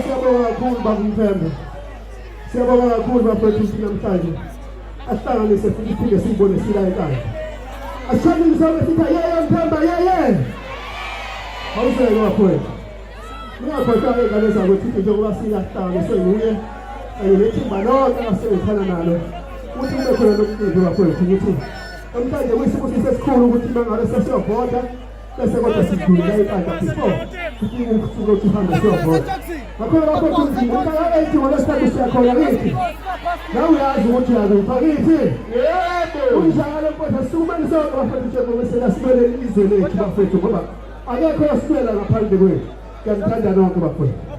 Siyabonga kakhulu baba Mthembu. Siyabonga kakhulu bafethu namhlanje. Asihlanganise futhi siphinde sibone sila ekhaya. Asishayile isonto sithi yeye Mthemba yeye. Awuseke bafethu. Ngiyakhohlwa ingane zakwethu njengoba siyahlanganise nguye. Ayilethimba lonke asekhona nalo. Uthi kube khona lokuciko bafethu ukuthi namhlanje kuyisibusiso esikhulu ukuthi mangabe sesiyovota bese kodwa sidlula iqanda before sithi ukusuka ukuhamba siyovota. Ngakho bafethu ngicela ethi ngolesithathu siyakhona kithi. Nawe uyazi ukuthi uyazifakithi. Yebo. Unjalo mfowethu asumane sonke bafethu njengoba selasibele izwe lethu bafethu ngoba akekho osibela ngaphandle kwethu. Ngiyamthanda nonke bafethu.